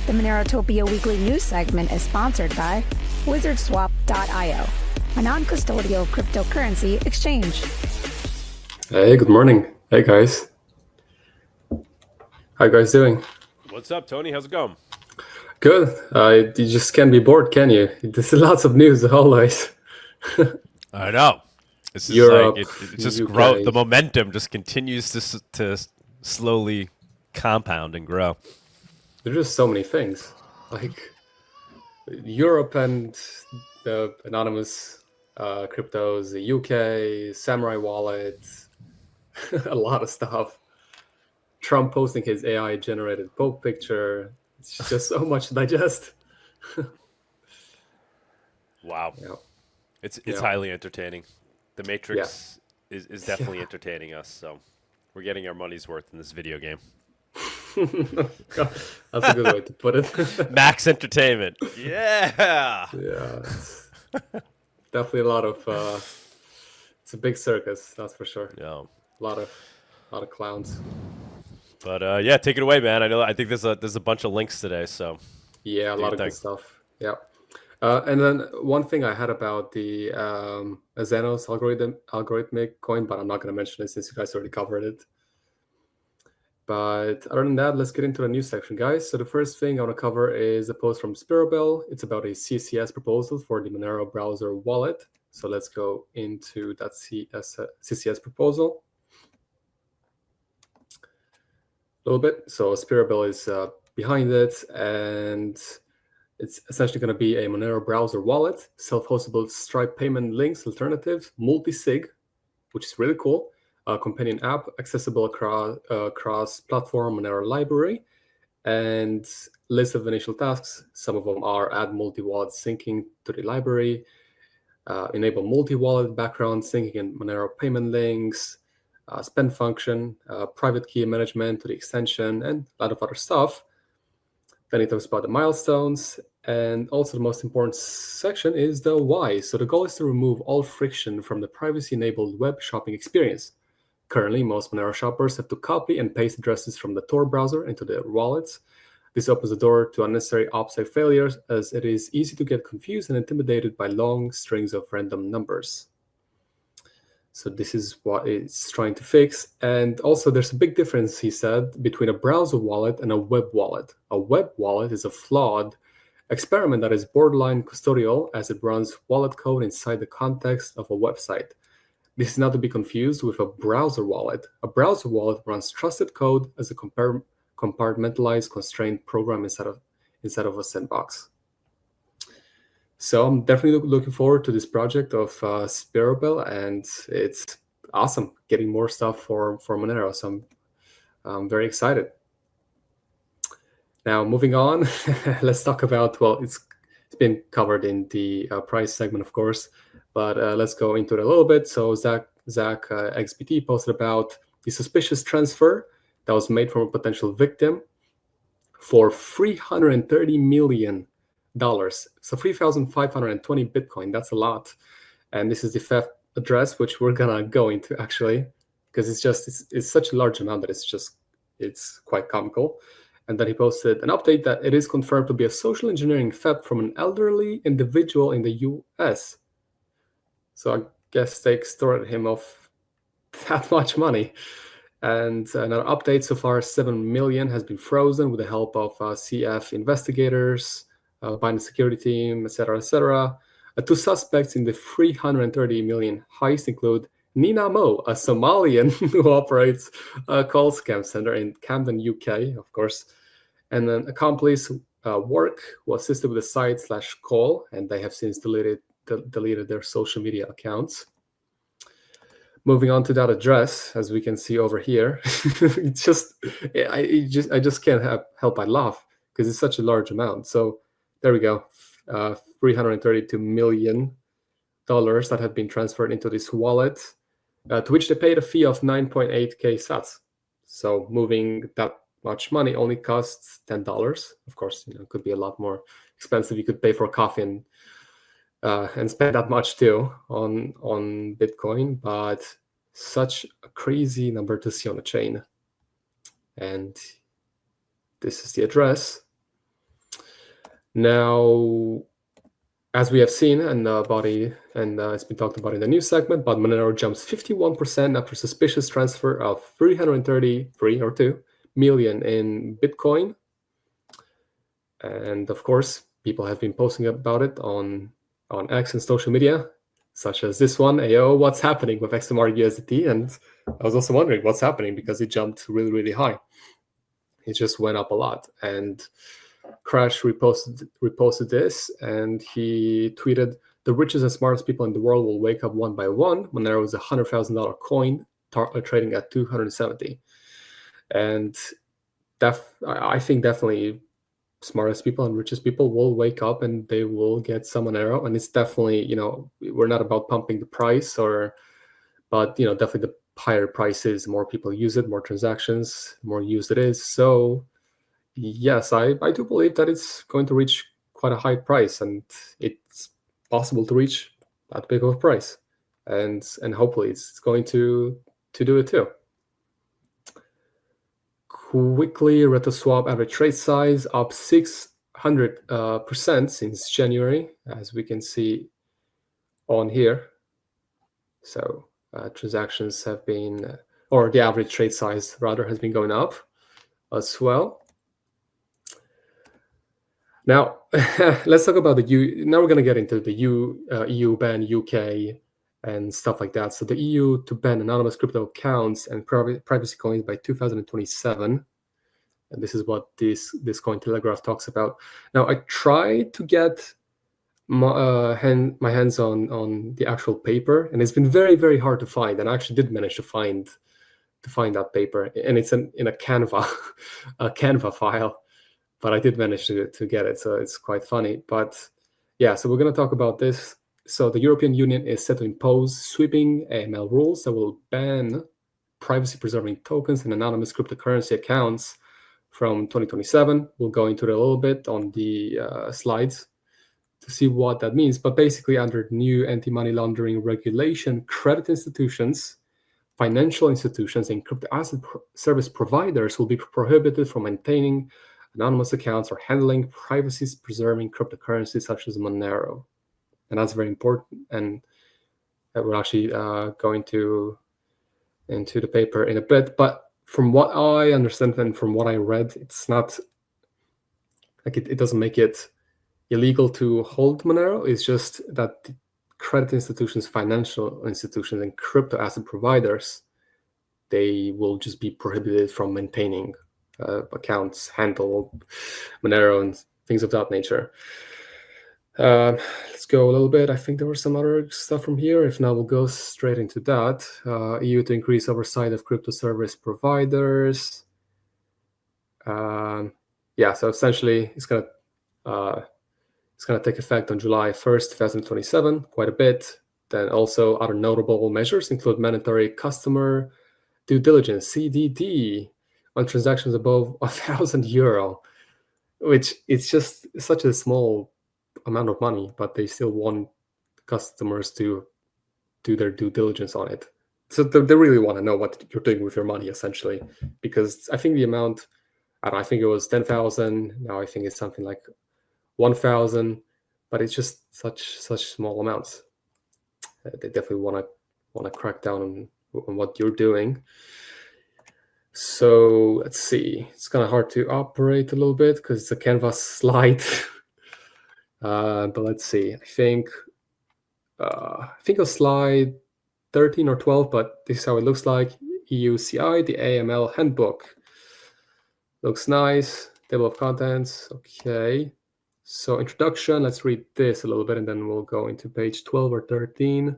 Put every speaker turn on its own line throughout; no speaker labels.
The MoneroTopia weekly news segment is sponsored by WizardSwap.io, a non-custodial cryptocurrency exchange.
Hey, good morning. Hey, guys. How you guys doing?
What's up, Tony? How's it going?
Good. You just can't be bored, can you? There's lots of news always.
I know. This is
Europe,
like it just
UK.
grow. The momentum just continues to slowly compound and grow.
There's just so many things. Like Europe and the anonymous cryptos, the UK, Samourai wallet, a lot of stuff. Trump posting his AI-generated Pope picture. It's just so much to digest.
Wow.
Yeah.
It's
Yeah.
highly entertaining. The Matrix is definitely entertaining us, so we're getting our money's worth in this video game.
That's a good way to put it.
Max entertainment. Yeah.
Yeah, it's definitely a lot of. It's a big circus, that's for sure.
Yeah.
A lot of clowns.
But yeah, take it away, man. I think there's a bunch of links today, so
Yeah, a
do
lot
your
of good
thing.
stuff. Yeah. And then one thing I had about the Xenos algorithmic coin, but I'm not going to mention it since you guys already covered it. But other than that, let's get into the news section, guys. So the first thing I want to cover is a post from Spirobel. It's about a CCS proposal for the Monero browser wallet. So let's go into that CCS proposal a little bit. So Spirobel is behind it, and it's essentially going to be a Monero browser wallet, self-hostable Stripe payment links alternative, multi-sig, which is really cool. Companion app accessible across platform Monero library, and list of initial tasks. Some of them are add multi-wallet syncing to the library, enable multi-wallet background syncing and Monero payment links, spend function, private key management to the extension, and a lot of other stuff. Then it talks about the milestones, and also the most important section is the why. So the goal is to remove all friction from the privacy-enabled web shopping experience. Currently, most Monero shoppers have to copy and paste addresses from the Tor browser into their wallets. This opens the door to unnecessary OPSEC failures, as it is easy to get confused and intimidated by long strings of random numbers. So this is what it's trying to fix. And also there's a big difference, he said, between a browser wallet and a web wallet. A web wallet is a flawed experiment that is borderline custodial, as it runs wallet code inside the context of a website. This is not to be confused with a browser wallet. A browser wallet runs trusted code as a compartmentalized, constrained program instead of a sandbox. So I'm definitely looking forward to this project of Spirobel, and it's awesome getting more stuff for Monero. So I'm very excited. Now, moving on, let's talk about, well, it's been covered in the price segment, of course, but let's go into it a little bit. So Zach XBT posted about the suspicious transfer that was made from a potential victim for $330 million. So 3,520 Bitcoin, that's a lot. And this is the theft address, which we're gonna go into actually, because it's such a large amount that it's quite comical. And then he posted an update that it is confirmed to be a social engineering theft from an elderly individual in the US. So I guess they extorted him of that much money. And another update, so far 7 million has been frozen with the help of CF investigators, Binance security team, etc., etc. Two suspects in the 330 million heist include Nina Mo, a Somalian who operates a call scam center in Camden, UK, of course, and an accomplice, Work, who assisted with the site/call, and they have since deleted their social media accounts. Moving on to that address, as we can see over here, I just can't help but laugh because it's such a large amount. So there we go, $332 million that have been transferred into this wallet, to which they paid a fee of 9.8k sats. So moving that much money only costs $10. Of course, it could be a lot more expensive. You could pay for coffee and spend that much too on Bitcoin, but such a crazy number to see on a chain. And this is the address. Now, as we have seen in the body, and it's been talked about in the news segment, but Monero jumps 51% after suspicious transfer of 333 million in Bitcoin. And of course, people have been posting about it on X and social media, such as this one, Ayo, what's happening with XMR USDT? And I was also wondering what's happening because it jumped really, really high. It just went up a lot. And Crash reposted this, and he tweeted, "The richest and smartest people in the world will wake up one by one. Monero is a $100,000 coin trading at 270." And I think definitely smartest people and richest people will wake up and they will get some Monero. And it's definitely, we're not about pumping the price, but definitely the higher prices, more people use it, more transactions, more used it is. So yes, I do believe that it's going to reach quite a high price, and it's possible to reach that big of a price, and hopefully it's going to do it too. Quickly, RetoSwap average trade size up 600% since January, as we can see on here. So transactions have been, or the average trade size rather, has been going up as well. Now, let's talk about the EU. Now we're going to get into the EU ban, UK, and stuff like that. So the EU to ban anonymous crypto accounts and privacy coins by 2027. And this is what this Cointelegraph talks about. Now, I tried to get my hands on the actual paper, and it's been very, very hard to find. And I actually did manage to find that paper, and it's in a Canva, a Canva file. But I did manage to get it, so it's quite funny. But yeah, so we're going to talk about this. So the European Union is set to impose sweeping AML rules that will ban privacy-preserving tokens and anonymous cryptocurrency accounts from 2027. We'll go into it a little bit on the slides to see what that means. But basically, under new anti-money laundering regulation, credit institutions, financial institutions, and crypto asset service providers will be prohibited from maintaining anonymous accounts or handling privacy-preserving cryptocurrencies such as Monero. And that's very important. And we're actually going into the paper in a bit. But from what I understand and from what I read, it's not like it doesn't make it illegal to hold Monero. It's just that credit institutions, financial institutions, and crypto asset providers, they will just be prohibited from maintaining accounts, handle Monero, and things of that nature. Let's go a little bit. I think there was some other stuff from here. If not, we'll go straight into that. EU to increase oversight of crypto service providers. Yeah, so essentially it's gonna take effect on July 1st, 2027, quite a bit. Then also other notable measures include mandatory customer due diligence, CDD, on transactions above €1,000, which it's just such a small amount of money, but they still want customers to do their due diligence on it. So they really want to know what you're doing with your money, essentially, because I think the amount, I think it was 10,000. Now I think it's something like 1,000, but it's just such small amounts. They definitely want to crack down on what you're doing. So let's see. It's kind of hard to operate a little bit because it's a Canvas slide. But let's see. I think it was slide 13 or 12, but this is how it looks like. EUCI, the AML handbook. Looks nice. Table of contents. Okay. So introduction. Let's read this a little bit, and then we'll go into page 12 or 13.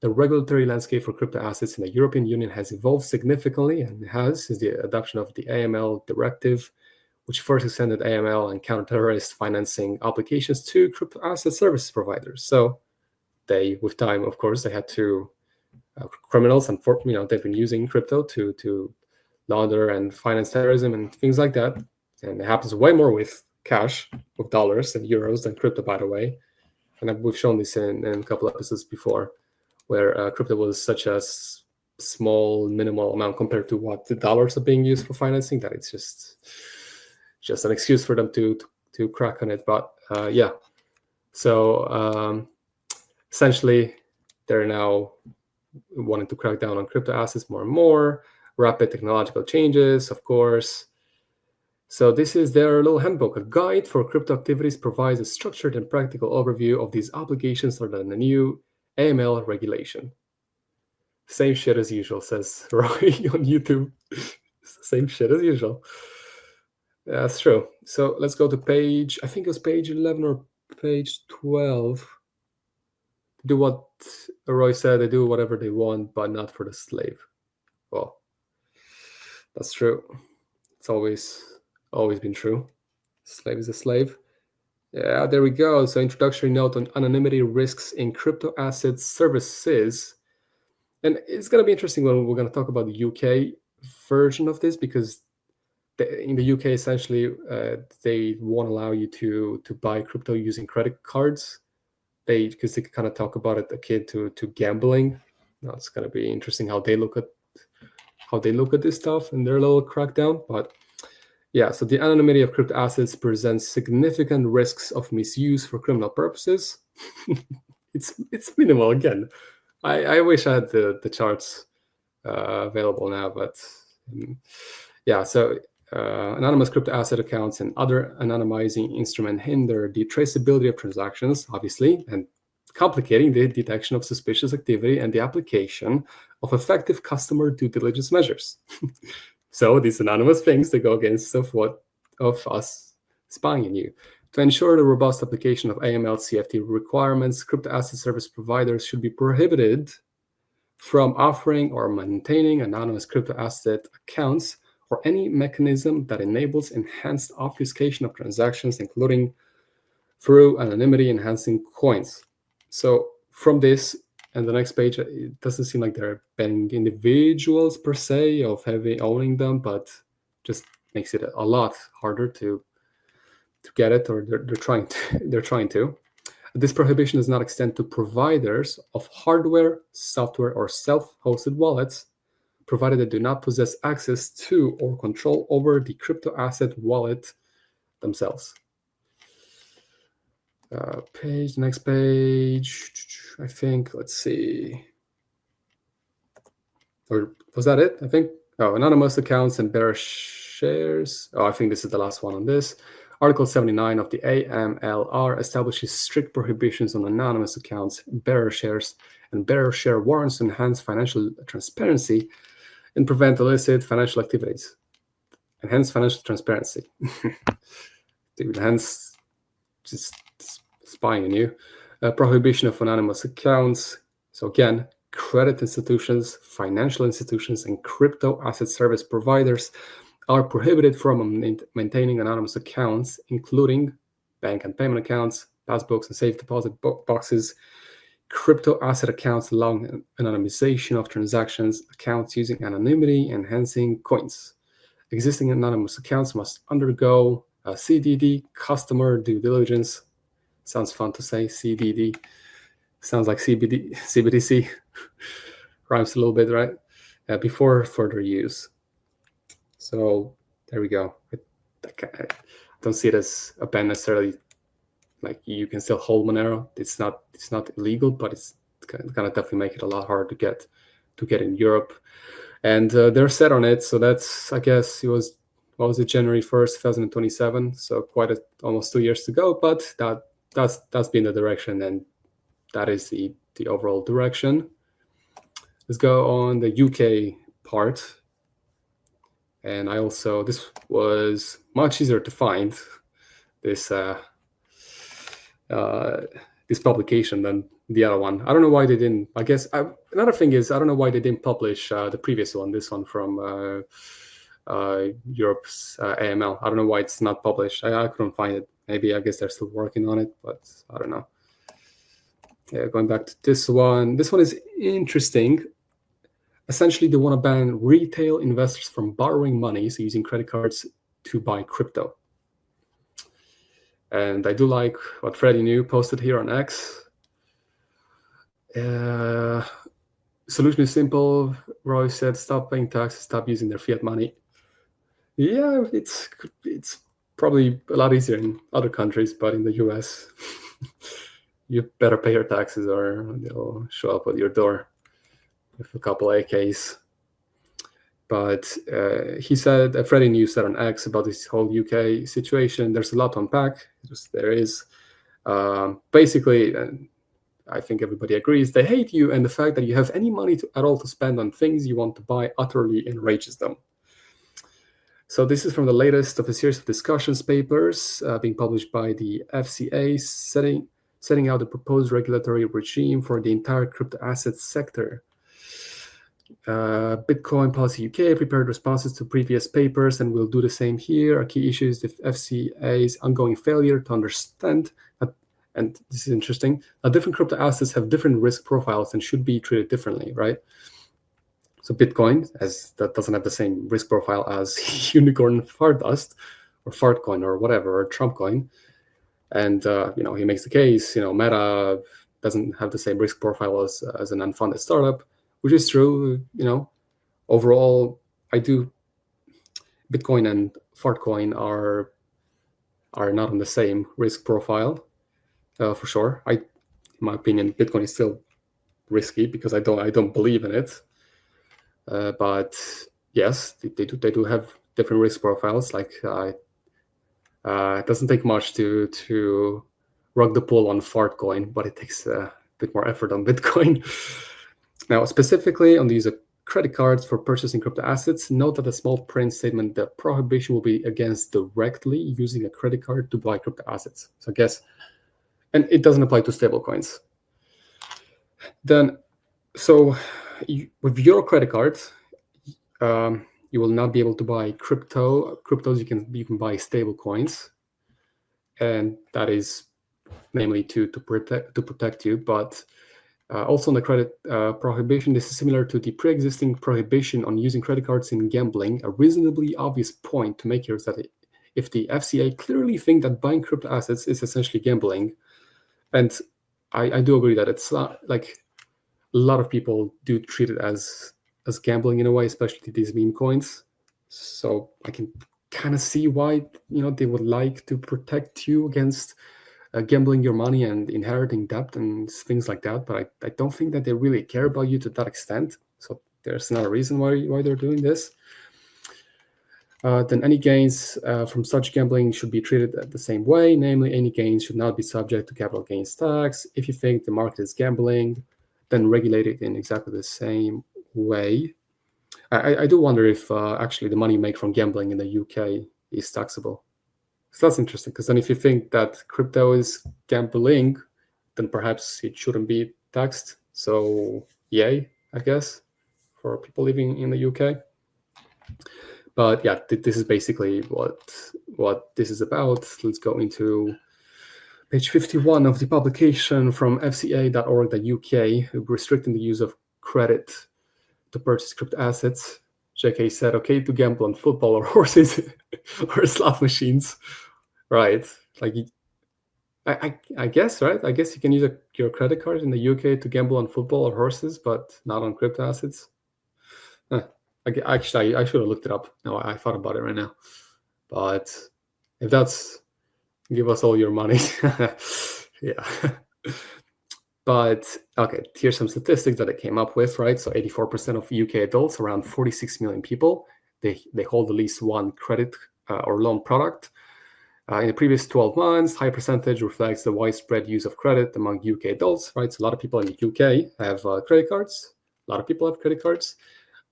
The regulatory landscape for crypto assets in the European Union has evolved significantly, and has since the adoption of the AML directive, which first extended AML and counter-terrorist financing applications to crypto asset service providers. So with time, of course, they had to criminals, and they've been using crypto to launder and finance terrorism and things like that. And it happens way more with cash, with dollars and euros than crypto, by the way. And we've shown this in a couple episodes before, where crypto was such a small, minimal amount compared to what the dollars are being used for financing, that it's just an excuse for them to crack on it. But yeah. So essentially, they're now wanting to crack down on crypto assets more and more. Rapid technological changes, of course. So this is their little handbook. A guide for crypto activities provides a structured and practical overview of these obligations under the new AML regulation. Same shit as usual, says Roy on YouTube. Same shit as usual. That's true. So let's go to page, I think it was page 11 or page 12. Do what Roy said, they do whatever they want, but not for the slave. Well, that's true. It's always been true. Slave is a slave. Yeah, there we go. So introductory note on anonymity risks in crypto assets services. And it's going to be interesting when we're going to talk about the UK version of this, because in the UK, essentially, they won't allow you to buy crypto using credit cards. Because they kind of talk about it akin to gambling. Now it's going to be interesting how they look at this stuff and their little crackdown. But yeah, so the anonymity of crypto assets presents significant risks of misuse for criminal purposes. It's minimal again. I wish I had the charts available now, but yeah. So anonymous crypto asset accounts and other anonymizing instrument hinder the traceability of transactions, obviously, and complicating the detection of suspicious activity and the application of effective customer due diligence measures. So these anonymous things, they go against of us spying on you. To ensure the robust application of AML CFT requirements, crypto asset service providers should be prohibited from offering or maintaining anonymous crypto asset accounts or any mechanism that enables enhanced obfuscation of transactions, including through anonymity enhancing coins. So from this and the next page, it doesn't seem like they're banning individuals per se of owning them, but just makes it a lot harder to get it, or they're trying to. This prohibition does not extend to providers of hardware, software, or self-hosted wallets, provided they do not possess access to or control over the crypto asset wallet themselves. Next page, I think, let's see. Or was that it? I think. Oh, anonymous accounts and bearer shares. Oh, I think this is the last one on this. Article 79 of the AMLR establishes strict prohibitions on anonymous accounts, bearer shares, and bearer share warrants to enhance financial transparency and prevent illicit financial activities. Enhance financial transparency. To enhance just spying on you. Prohibition of anonymous accounts. So again, credit institutions, financial institutions, and crypto asset service providers are prohibited from maintaining anonymous accounts, including bank and payment accounts, passbooks, and safe deposit boxes, crypto asset accounts allowing anonymization of transactions, accounts using anonymity enhancing coins. Existing anonymous accounts must undergo a CDD, customer due diligence. Sounds fun to say, CDD. Sounds like CBDC. Rhymes a little bit, right? Before further use. So there we go. I don't see it as a ban necessarily. Like, you can still hold Monero. It's not illegal, but it's gonna definitely make it a lot harder to get in Europe. And they're set on it. So that's, I guess, what was it, January 1st, 2027. So almost 2 years to go. But that's been the direction, and that is the overall direction. Let's go on the UK part. And this was much easier to find, this publication than the other one. I don't know why they didn't. I guess another thing is, I don't know why they didn't publish the previous one, this one from Europe's AML. I don't know why it's not published. I couldn't find it. Maybe, I guess they're still working on it, but I don't know. Yeah, going back to this one. This one is interesting. Essentially, they want to ban retail investors from borrowing money, so using credit cards to buy crypto. And I do like what Freddie New posted here on X. Solution is simple. Roy said, stop paying taxes, stop using their fiat money. Yeah, it's probably a lot easier in other countries, but in the US, you better pay your taxes or they'll show up at your door with a couple AKs. But he said, Freddie News said on X about this whole UK situation. There's a lot to unpack. There is. Basically, I think everybody agrees, they hate you, and the fact that you have any money at all to spend on things you want to buy utterly enrages them. So this is from the latest of a series of discussions papers being published by the FCA, setting out the proposed regulatory regime for the entire crypto assets sector. Bitcoin Policy UK prepared responses to previous papers and will do the same here. A key issue is the FCA's ongoing failure to understand, and this is interesting, that different crypto assets have different risk profiles and should be treated differently, right? So Bitcoin, as that doesn't have the same risk profile as Unicorn Fardust or Fartcoin or whatever, or Trump coin. And he makes the case, Meta doesn't have the same risk profile as an unfunded startup, which is true. Overall, Bitcoin and Fartcoin are not on the same risk profile, for sure. In my opinion, Bitcoin is still risky because I don't believe in it. But yes, they do have different risk profiles. Like it doesn't take much to rug the pool on Fartcoin, but it takes a bit more effort on Bitcoin. Now, specifically on the use of credit cards for purchasing crypto assets, note that the small print statement, the prohibition will be against directly using a credit card to buy crypto assets. So I guess, and it doesn't apply to stablecoins. Then, with your credit card, you will not be able to buy cryptos. You can buy stable coins, and that is namely to protect you. But also on the credit prohibition, this is similar to the pre-existing prohibition on using credit cards in gambling. A reasonably obvious point to make here is that if the FCA clearly think that buying crypto assets is essentially gambling, and I do agree that it's like a lot of people do treat it as gambling in a way, especially these meme coins. So I can kind of see why they would like to protect you against gambling your money and inheriting debt and things like that. But I don't think that they really care about you to that extent. So there's another reason why they're doing this. Then any gains from such gambling should be treated the same way. Namely, any gains should not be subject to capital gains tax. If you think the market is gambling, then regulate it in exactly the same way. I do wonder if actually the money you make from gambling in the UK is taxable. So that's interesting, because then if you think that crypto is gambling, then perhaps it shouldn't be taxed. So yay, I guess, for people living in the UK. But yeah, this is basically what this is about. Let's go into page 51 of the publication from fca.org.uk, restricting the use of credit to purchase crypto assets. JK said, okay to gamble on football or horses or slot machines, right? Like, I guess, right? I guess you can use your credit card in the UK to gamble on football or horses, but not on crypto assets. Actually, I should have looked it up. No, I thought about it right now. But if that's give us all your money, yeah. But okay, here's some statistics that I came up with, right? So 84% of UK adults, around 46 million people, they hold at least one credit or loan product. In the previous 12 months, high percentage reflects the widespread use of credit among UK adults, right? So a lot of people in the UK have credit cards. A lot of people have credit cards.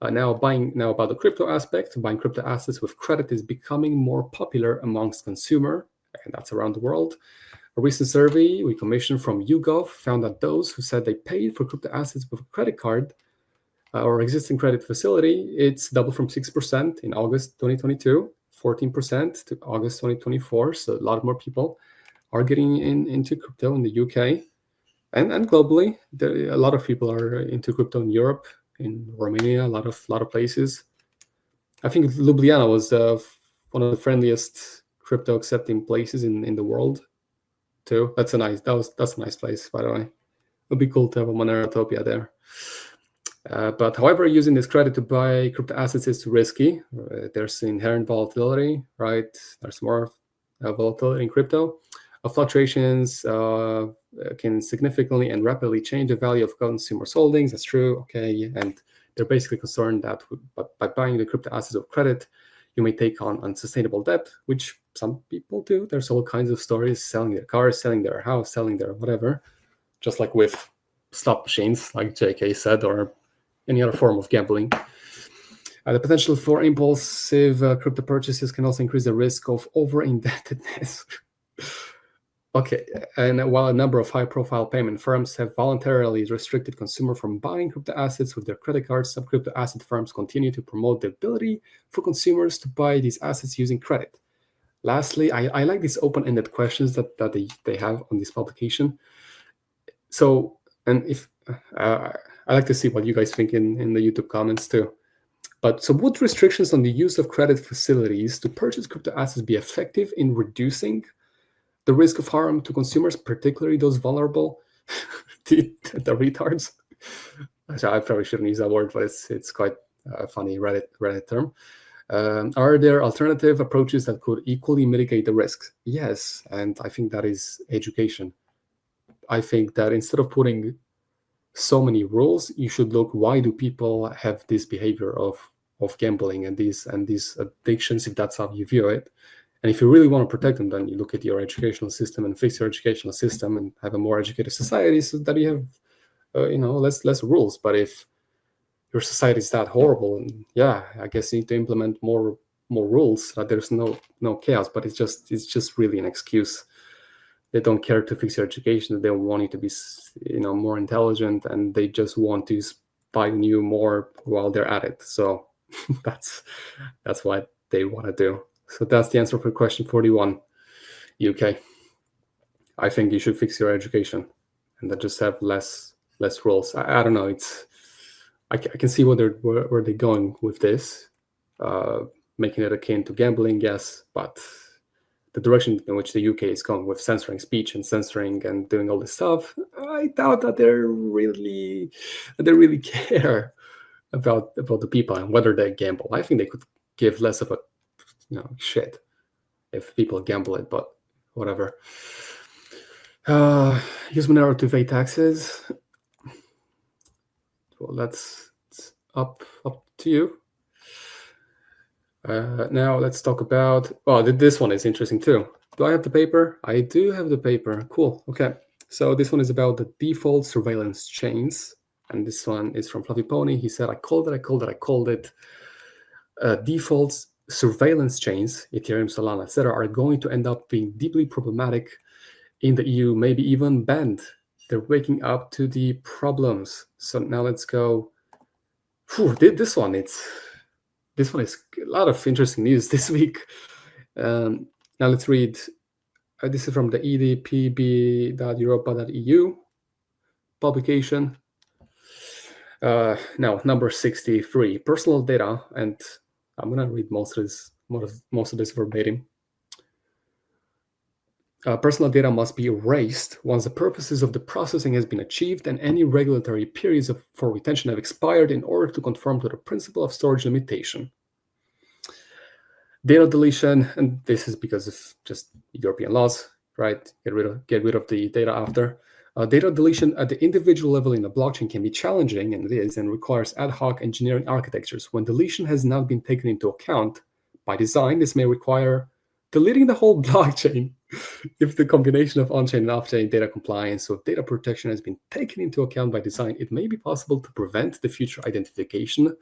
Now about the crypto aspect, buying crypto assets with credit is becoming more popular amongst consumer, and that's around the world. A recent survey we commissioned from YouGov found that those who said they paid for crypto assets with a credit card or existing credit facility, it's doubled from 6% in August 2022, 14% to August 2024. So a lot more people are getting into crypto in the UK and globally. A lot of people are into crypto in Europe, in Romania, a lot of places. I think Ljubljana was one of the friendliest crypto accepting places in the world too. That's a nice place, by the way. It'd be cool to have a MoneroTopia there. But however, using this credit to buy crypto assets is too risky. There's inherent volatility, right? There's more volatility in crypto. Fluctuations can significantly and rapidly change the value of consumers' holdings. That's true. Okay, and they're basically concerned that by buying the crypto assets of credit, you may take on unsustainable debt, which some people do. There's all kinds of stories: selling their cars, selling their house, selling their whatever. Just like with slot machines, like JK said, or any other form of gambling. The potential for impulsive crypto purchases can also increase the risk of over-indebtedness. Okay, and while a number of high-profile payment firms have voluntarily restricted consumers from buying crypto assets with their credit cards, some crypto asset firms continue to promote the ability for consumers to buy these assets using credit. Lastly, I like these open-ended questions that they have on this publication. So, and if I like to see what you guys think in the YouTube comments too. But so would restrictions on the use of credit facilities to purchase crypto assets be effective in reducing the risk of harm to consumers, particularly those vulnerable, the retards? Actually, I probably shouldn't use that word, but it's quite a funny Reddit term. Are there alternative approaches that could equally mitigate the risks? Yes, and I think that is education. I think that instead of putting so many rules, you should look, why do people have this behavior of gambling and these addictions, if that's how you view it? And if you really want to protect them, then you look at your educational system and fix your educational system and have a more educated society, so that you have less rules. But if your society is that horrible, and yeah, I guess you need to implement more rules so that there's no chaos. But it's just really an excuse. They don't care to fix your education. They want you to be, more intelligent, and they just want to spy on you more while they're at it. So that's what they want to do. So that's the answer for question 41, UK. I think you should fix your education, and then just have less rules. I don't know. I can see where they're going with this, making it akin to gambling, yes, but the direction in which the UK is going with censoring speech and censoring and doing all this stuff, I doubt that they really care about the people and whether they gamble. I think they could give less of a shit if people gamble it, but whatever. Use Monero to evade taxes. Well, that's up to you. Now let's talk about, this one is interesting too. Do I have the paper? I do have the paper. Cool. Okay. So this one is about the default surveillance chains. And this one is from Fluffy Pony. He said, I called it. Default surveillance chains, Ethereum, Solana, etc., are going to end up being deeply problematic in the EU, maybe even banned. They're waking up to the problems. So now let's go. This one is a lot of interesting news this week. Now let's read. This is from the edpb.europa.eu publication. Now, number 63, personal data, and I'm gonna read most of this verbatim. Personal data must be erased once the purposes of the processing has been achieved and any regulatory periods for retention have expired in order to conform to the principle of storage limitation. Data deletion, and this is because of just European laws, right? Get rid of the data after. Data deletion at the individual level in a blockchain can be challenging, and it is, and requires ad hoc engineering architectures. When deletion has not been taken into account by design, this may require deleting the whole blockchain. If the combination of on-chain and off-chain data compliance with data protection has been taken into account by design, it may be possible to prevent the future identification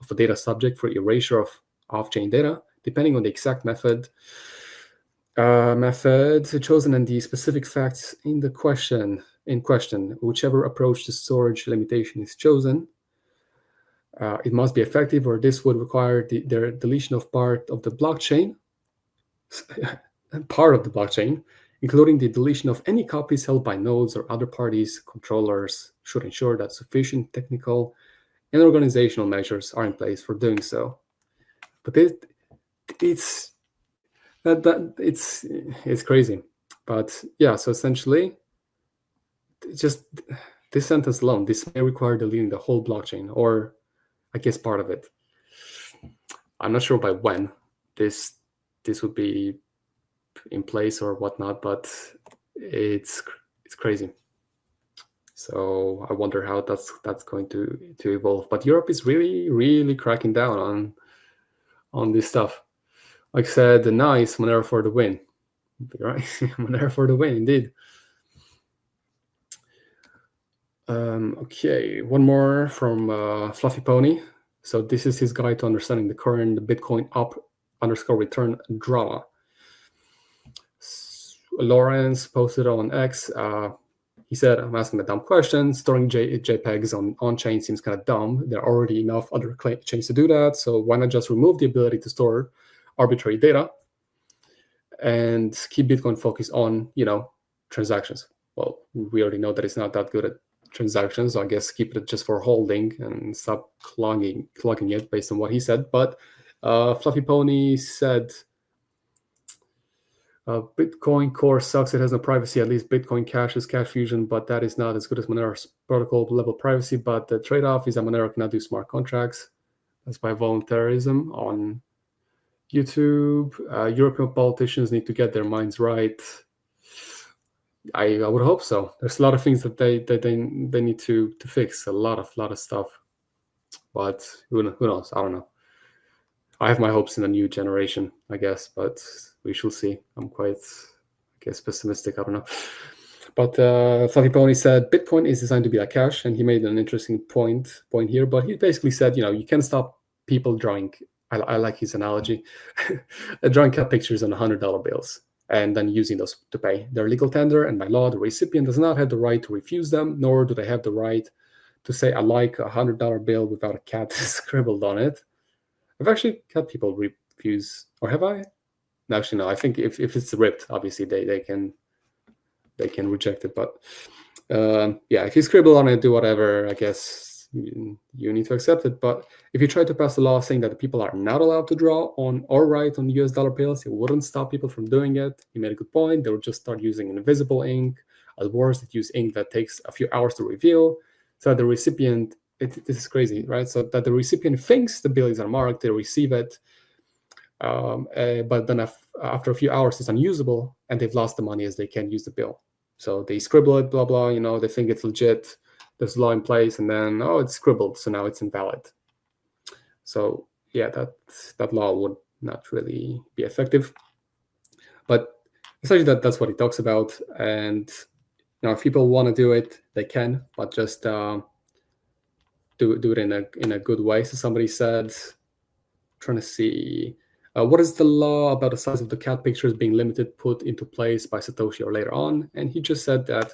of a data subject for erasure of off-chain data, depending on the exact method chosen and the specific facts in question, whichever approach to storage limitation is chosen. It must be effective, or this would require their deletion of part of the blockchain, including the deletion of any copies held by nodes or other parties. Controllers should ensure that sufficient technical and organizational measures are in place for doing so. But it's crazy. But yeah, so essentially, just this sentence alone, this may require deleting the whole blockchain, or I guess part of it. I'm not sure by when this would be in place or whatnot, but it's crazy. So I wonder how that's going to evolve. But Europe is really cracking down on this stuff. Like I said, nice Monero for the win. Right, Monero for the win, indeed. Okay, one more from Fluffy Pony. So this is his guide to understanding the current Bitcoin up_return drama. Lawrence posted on X. He said, I'm asking a dumb question. Storing JPEGs on-chain seems kind of dumb. There are already enough other chains to do that. So why not just remove the ability to store arbitrary data and keep Bitcoin focused on, transactions? Well, we already know that it's not that good at transactions. So I guess keep it just for holding and stop clogging it based on what he said. But Fluffy Pony said, Bitcoin Core sucks. It has no privacy. At least Bitcoin Cash is Cash Fusion, but that is not as good as Monero's protocol level privacy. But the trade-off is that Monero cannot do smart contracts. That's by voluntarism on YouTube. European politicians need to get their minds right. I would hope so. There's a lot of things that they need to fix. A lot of stuff. But who knows? I don't know. I have my hopes in a new generation, I guess, but we shall see. I'm quite, pessimistic. I don't know. But Fluffy Pony said Bitcoin is designed to be like cash, and he made an interesting point here. But he basically said, you can't stop people drawing. I like his analogy, drawing cat pictures on $100 bills and then using those to pay. They're legal tender, and by law, the recipient does not have the right to refuse them, nor do they have the right to say, I like a $100 bill without a cat scribbled on it. I've actually had people refuse, or have I? No, actually, no. I think if it's ripped, obviously they can reject it. But if you scribble on it, do whatever. I guess you need to accept it. But if you try to pass a law saying that the people are not allowed to draw on or write on US dollar bills, it wouldn't stop people from doing it. He made a good point. They would just start using invisible ink. At worst, it use ink that takes a few hours to reveal. So the recipient. This is crazy, right? So that the recipient thinks the bill is unmarked, they receive it, but then after a few hours, it's unusable, and they've lost the money as they can't use the bill. So they scribble it, blah, blah, they think it's legit, there's law in place, and then, it's scribbled, so now it's invalid. So, yeah, that law would not really be effective. But essentially, that's what he talks about, and, if people want to do it, they can, but just... do it in a good way. So somebody said, trying to see, what is the law about the size of the cat pictures being limited put into place by Satoshi or later on? And he just said that,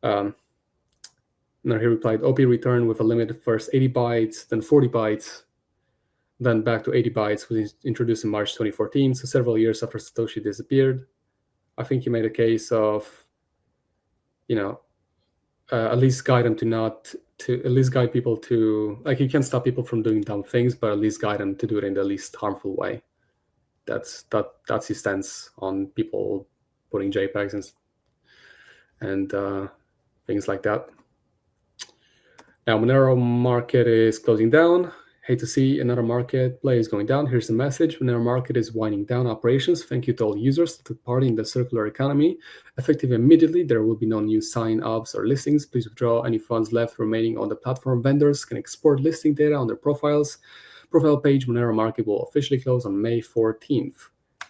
he replied, OP return with a limit of first 80 bytes, then 40 bytes, then back to 80 bytes was introduced in March 2014, so several years after Satoshi disappeared. I think he made a case of, at least guide them at least guide people to, like, you can't stop people from doing dumb things, but at least guide them to do it in the least harmful way. That's his stance on people putting JPEGs and things like that. Now, Monero market is closing down. Hate to see another marketplace going down. Here's the message. Monero market is winding down operations. Thank you to all users that took part in the circular economy. Effective immediately, there will be no new sign-ups or listings. Please withdraw any funds left remaining on the platform. Vendors can export listing data on their profiles. Profile page Monero market will officially close on May 14th,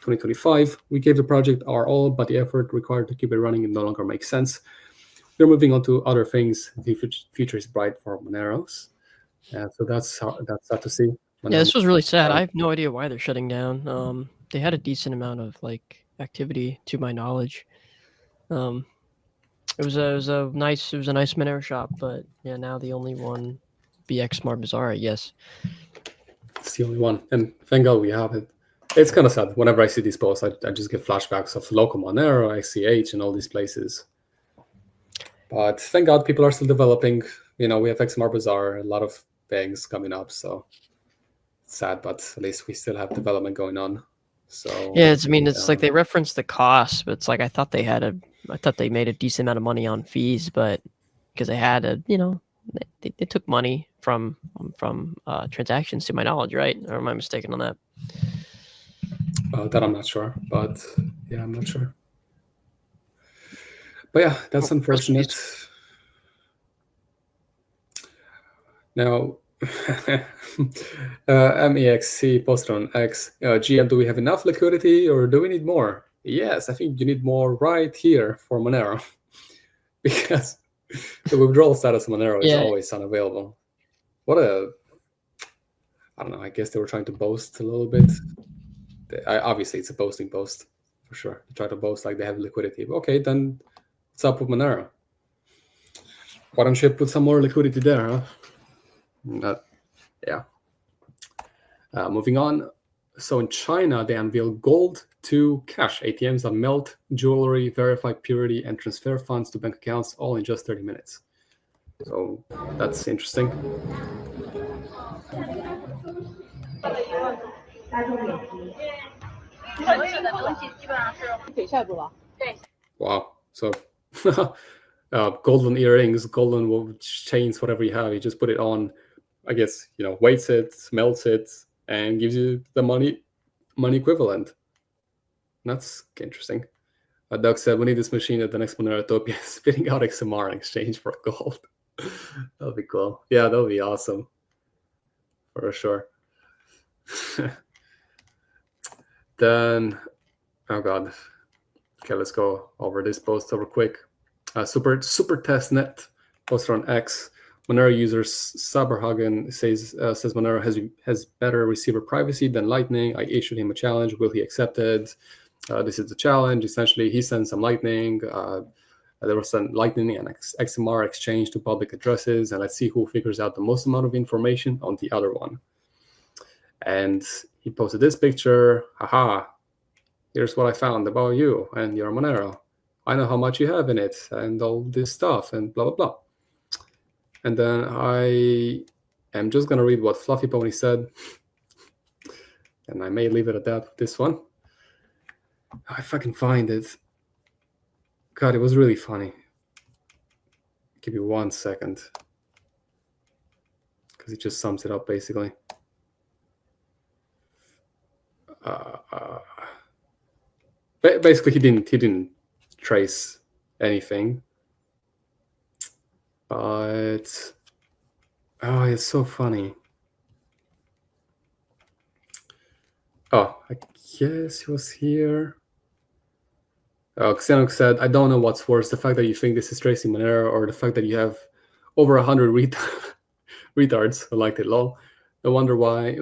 2025. We gave the project our all, but the effort required to keep it running no longer makes sense. We're moving on to other things. The future is bright for Moneros. So that's sad to see.
Yeah, this was really sad. I have no idea why they're shutting down. They had a decent amount of activity, to my knowledge. It was a nice Monero shop, but yeah, now the only one, be XMR Bazaar, I guess.
It's the only one, and thank God we have it. It's kind of sad. Whenever I see these posts, I just get flashbacks of local Monero, XCH, and all these places. But thank God people are still developing. We have XMR Bazaar, a lot of things coming up, so it's sad, but at least we still have development going on. So
yeah, it's like they reference the cost, but it's like I thought they made a decent amount of money on fees, but because they had they took money from transactions, to my knowledge, right? Or am I mistaken on that?
That I'm not sure, but Yeah, I'm not sure. But yeah, that's unfortunate. Now, MEXC posted on X, GM, do we have enough liquidity or do we need more? Yes, I think you need more right here for Monero because the withdrawal status of Monero is always unavailable. What a, I don't know, I guess they were trying to boast a little bit. Obviously, it's a boasting post for sure. They try to boast like they have liquidity. Okay, then what's up with Monero? Why don't you put some more liquidity there, huh? Yeah. Moving on. So in China, they unveiled gold to cash ATMs that melt jewelry, verify purity, and transfer funds to bank accounts all in just 30 minutes. So that's interesting. Wow. So golden earrings, golden chains, whatever you have, you just put it on, I guess, weights it, melts it, and gives you the money equivalent. That's interesting. Doug said, we need this machine at the next MoneroTopia spitting out XMR in exchange for gold. That'll be cool. Yeah, that'll be awesome. For sure. Then, oh God. Okay, let's go over this post over quick. Super testnet posted on X. Monero user Saberhagen says Monero has better receiver privacy than Lightning. I issued him a challenge. Will he accept it? This is the challenge. Essentially, he sent some Lightning. There was some Lightning and XMR exchange to public addresses, and let's see who figures out the most amount of information on the other one. And he posted this picture. Haha, here's what I found about you and your Monero. I know how much you have in it and all this stuff and blah, blah, blah. And then I am just going to read what Fluffy Pony said. And I may leave it at that with this one. If I can find it. God, it was really funny. Give me 1 second. Because it just sums it up, basically. Basically, he didn't trace anything. But, oh, it's so funny. Oh, I guess he was here. Xenok said, I don't know what's worse, the fact that you think this is tracing Monero or the fact that you have over 100 retards who liked it, lol. No wonder why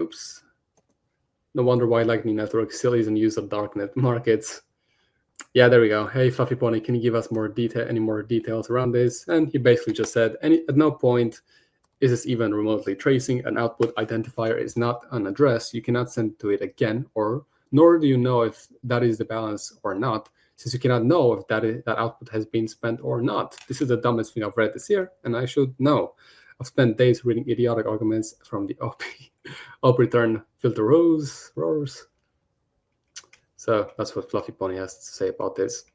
Lightning Network still isn't used on darknet markets. Yeah, there we go. Hey, Fluffy Pony, can you give us any more details around this? And he basically just said, at no point is this even remotely tracing. An output identifier is not an address. You cannot send to it again, nor do you know if that is the balance or not, since you cannot know if that output has been spent or not. This is the dumbest thing I've read this year, and I should know. I've spent days reading idiotic arguments from the op return filter rows. So that's what Fluffy Pony has to say about this.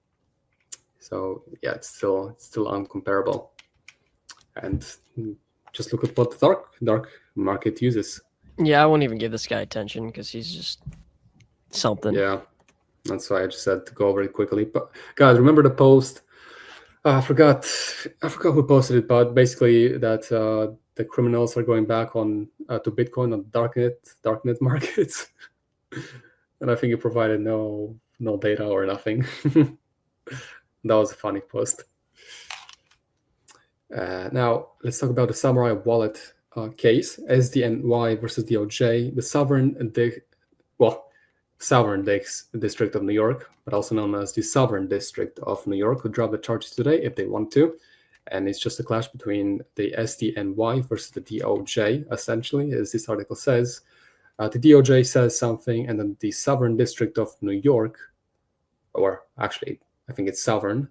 So yeah, it's still uncomparable. And just look at what the dark market uses.
Yeah, I won't even give this guy attention because he's just something.
Yeah, that's why I just said to go over it quickly. But guys, remember the post? I forgot who posted it, but basically that the criminals are going back on to Bitcoin on darknet markets. And I think it provided no data or nothing. That was a funny post. Now, let's talk about the Samourai wallet case, SDNY versus DOJ. The Sovereign District of New York, but also known as the Sovereign District of New York, could drop the charges today if they want to. And it's just a clash between the SDNY versus the DOJ, essentially, as this article says. The DOJ says something, and then the Sovereign District of New York, or actually, I think it's Sovereign,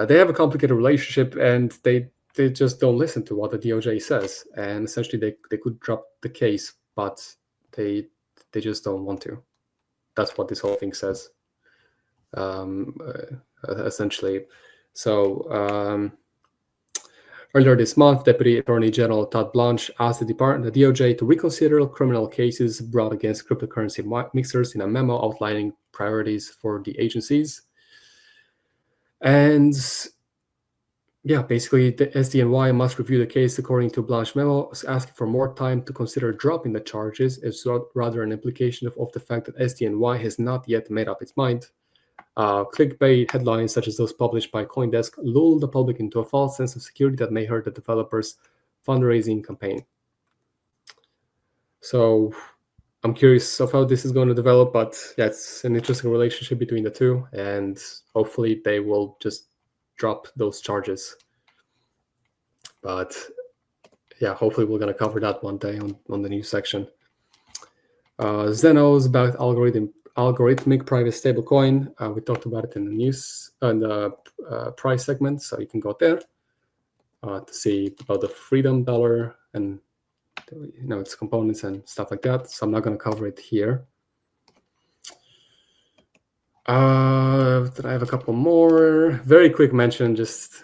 they have a complicated relationship, and they just don't listen to what the DOJ says. And essentially, they could drop the case, but they just don't want to. That's what this whole thing says, essentially. So Earlier this month, Deputy Attorney General Todd Blanche asked the DOJ to reconsider criminal cases brought against cryptocurrency mixers in a memo outlining priorities for the agencies. And yeah, basically, the SDNY must review the case according to Blanche's memo, asking for more time to consider dropping the charges. It's rather an implication of the fact that SDNY has not yet made up its mind. Clickbait headlines such as those published by CoinDesk lull the public into a false sense of security that may hurt the developers' fundraising campaign. So I'm curious of how this is going to develop, but yeah, it's an interesting relationship between the two, and hopefully they will just drop those charges. But yeah, hopefully we're going to cover that one day on the news section. Zeno's about algorithmic private stablecoin. We talked about it in the news and the price segment, so you can go there to see about the Freedom Dollar and its components and stuff like that. So I'm not going to cover it here. Then I have a couple more. Very quick mention, just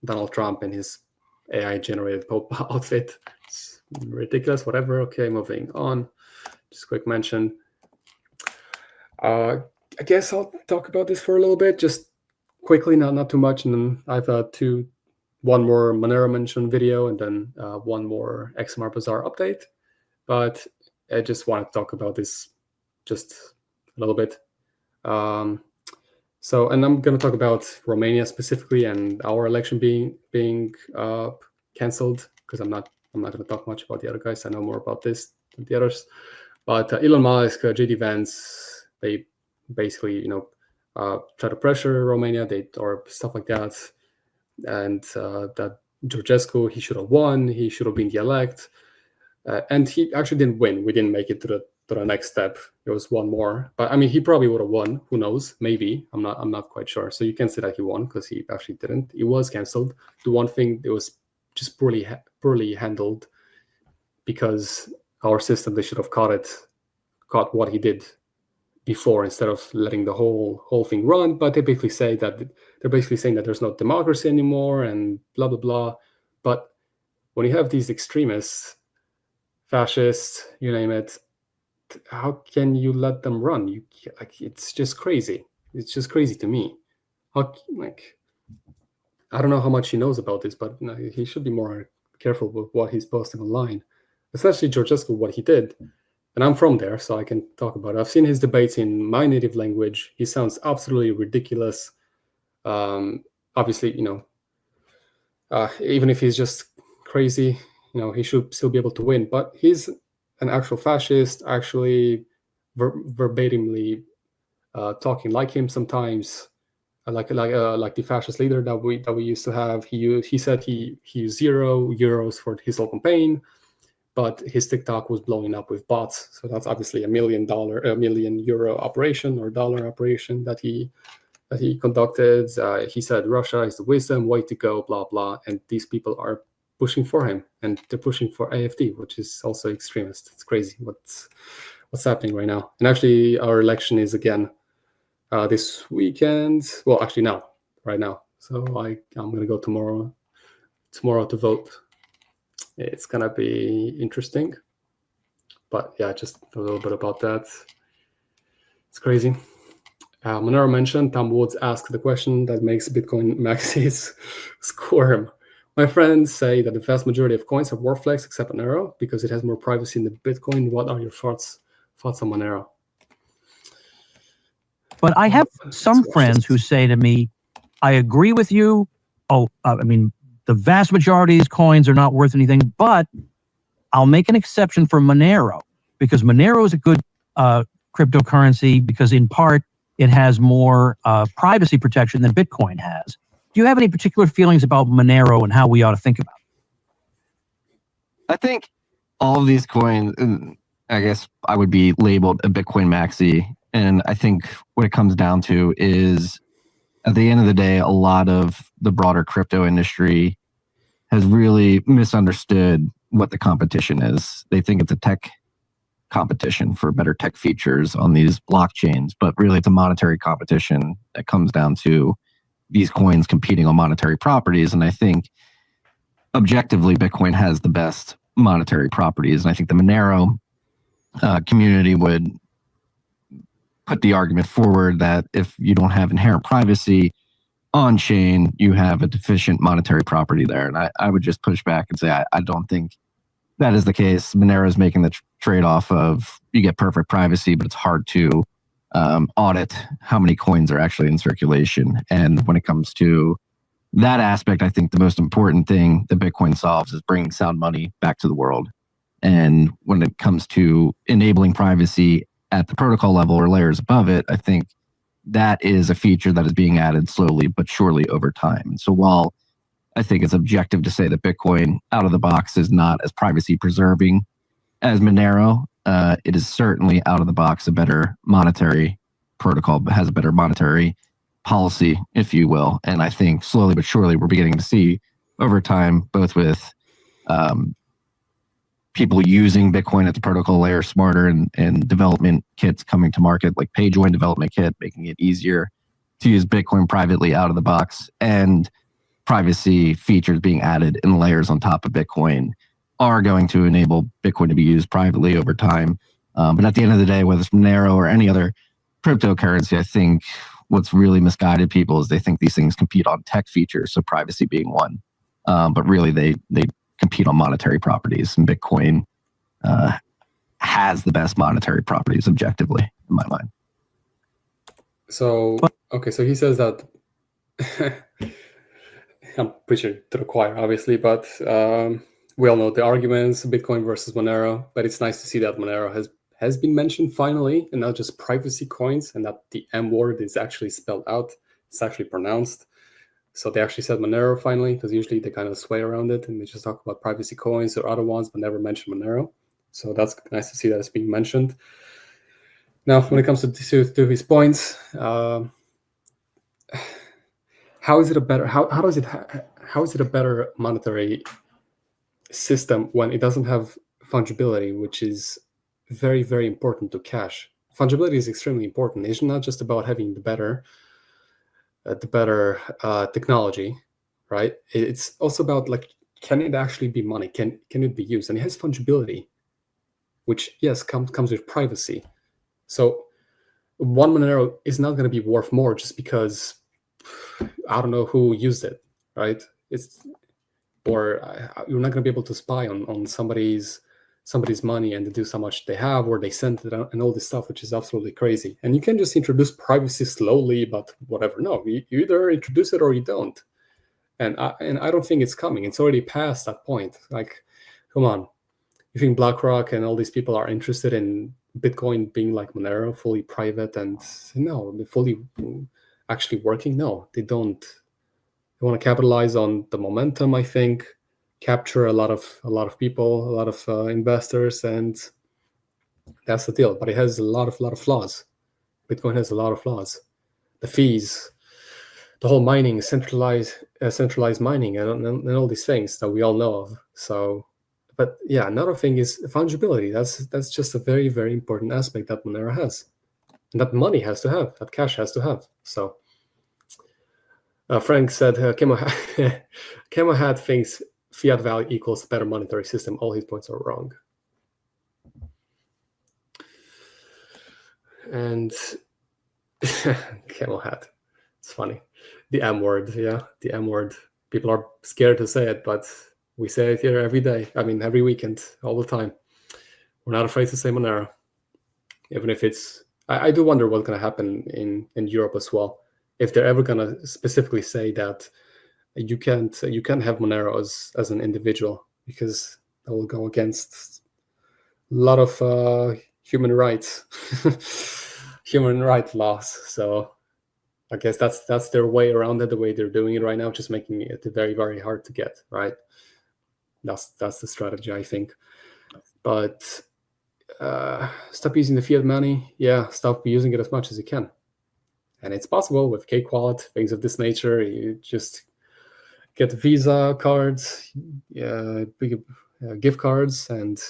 Donald Trump and his AI-generated Pope outfit. It's ridiculous, whatever. Okay, moving on. Just quick mention. I guess I'll talk about this for a little bit, just quickly, not too much. And then I've one more Monero mention video and then one more XMR Bazaar update. But I just want to talk about this just a little bit. And I'm going to talk about Romania specifically and our election being canceled, because I'm not going to talk much about the other guys. I know more about this than the others. But Elon Musk, JD Vance, they basically try to pressure Romania, or stuff like that, and that Georgescu, he should have won. He should have been the elect, and he actually didn't win. We didn't make it to the next step. There was one more, but I mean, he probably would have won. Who knows? Maybe. I'm not quite sure. So you can't say that he won, because he actually didn't. It was canceled. The one thing, it was just poorly handled, because our system, they should have caught what he did before, instead of letting the whole thing run. But they're basically saying that there's no democracy anymore and blah blah blah. But when you have these extremists, fascists, you name it, how can you let them run? It's just crazy. It's just crazy to me. I don't know how much he knows about this, but he should be more careful with what he's posting online, especially Georgescu, what he did. And I'm from there, so I can talk about it. I've seen his debates in my native language. He sounds absolutely ridiculous. Obviously, even if he's just crazy, he should still be able to win. But he's an actual fascist, actually verbatimly talking like him sometimes, like the fascist leader that we used to have. He said he used €0 for his whole campaign, but his TikTok was blowing up with bots. So that's obviously $1 million euro operation or dollar operation that he conducted. He said Russia is the wisdom, way to go, blah blah, and these people are pushing for him, and they're pushing for AfD, which is also extremist. It's crazy what's happening right now. And actually, our election is again this weekend. Well, actually right now. So I'm gonna go tomorrow to vote. It's gonna be interesting. But yeah, just a little bit about that. It's crazy. Monero mentioned, Tom Woods asked the question that makes Bitcoin maxis squirm. My friends say that the vast majority of coins have WarFlex except Monero because it has more privacy than Bitcoin. What are your thoughts on Monero?
But I have some friends who say to me, I agree with you. The vast majority of these coins are not worth anything, but I'll make an exception for Monero, because Monero is a good cryptocurrency because in part it has more privacy protection than Bitcoin has. Do you have any particular feelings about Monero and how we ought to think about it?
I think all of these coins, I guess I would be labeled a Bitcoin maxi. And I think what it comes down to is, at the end of the day, a lot of the broader crypto industry has really misunderstood what the competition is. They think it's a tech competition for better tech features on these blockchains, but really it's a monetary competition that comes down to these coins competing on monetary properties. And I think objectively, Bitcoin has the best monetary properties. And I think the Monero community would put the argument forward that if you don't have inherent privacy on chain, you have a deficient monetary property there. And I would just push back and say, I don't think that is the case. Monero is making the trade-off of you get perfect privacy, but it's hard to audit how many coins are actually in circulation. And when it comes to that aspect, I think the most important thing that Bitcoin solves is bringing sound money back to the world. And when it comes to enabling privacy at the protocol level or layers above it, I think that is a feature that is being added slowly but surely over time. So while I think it's objective to say that Bitcoin out of the box is not as privacy preserving as Monero, it is certainly out of the box a better monetary protocol, but has a better monetary policy, if you will. And I think slowly but surely we're beginning to see over time, both with people using Bitcoin at the protocol layer smarter and development kits coming to market, like PayJoin development kit, making it easier to use Bitcoin privately out of the box, and privacy features being added in layers on top of Bitcoin are going to enable Bitcoin to be used privately over time. But at the end of the day, whether it's Monero or any other cryptocurrency, I think what's really misguided people is they think these things compete on tech features, so privacy being one. But really, they compete on monetary properties, and Bitcoin has the best monetary properties objectively, in my mind.
So, okay, so he says that I'm preaching to the choir, obviously, but we all know the arguments, Bitcoin versus Monero, but it's nice to see that Monero has been mentioned finally, and not just privacy coins, and that the M word is actually spelled out. It's actually pronounced. So they actually said Monero finally, because usually they kind of sway around it and they just talk about privacy coins or other ones, but never mention Monero. So that's nice to see that it's being mentioned. Now, when it comes to his points, how is it a better how is it a better monetary system when it doesn't have fungibility, which is very, very important to cash? Fungibility is extremely important. It's not just about having the better technology, right? It's also about, like, can it actually be money? Can it be used? And it has fungibility, which, yes, comes with privacy. So one Monero is not going to be worth more just because I don't know who used it, right? You're not going to be able to spy on somebody's money and deduce how much they have, or they sent it, and all this stuff, which is absolutely crazy. And you can just introduce privacy slowly, but whatever. No, you either introduce it or you don't. And I don't think it's coming. It's already past that point. Like, come on. You think BlackRock and all these people are interested in Bitcoin being like Monero, fully private and fully actually working? No, they don't. They want to capitalize on the momentum, I think, capture a lot of people, a lot of investors, and that's the deal. But it has a lot of flaws. Bitcoin has a lot of flaws. The fees, the whole mining, centralized mining, and all these things that we all know of. So, but yeah, another thing is fungibility. That's just a very, very important aspect that Monero has, and that money has to have, that cash has to have. So, Frank said, Kemo had thinks fiat value equals better monetary system. All his points are wrong. And Camel hat. It's funny. The M word, yeah, the M word. People are scared to say it, but we say it here every day. I mean, every weekend, all the time. We're not afraid to say Monero, even if it's. I do wonder what's going to happen in Europe as well. If they're ever going to specifically say that you can't have Monero as an individual, because that will go against a lot of human rights laws. So I guess that's their way around it, the way they're doing it right now, just making it very, very hard to get, right? That's the strategy, I think. But stop using the fiat money. Yeah, stop using it as much as you can. And it's possible with K-Wallet, things of this nature. You just get Visa cards, gift cards, and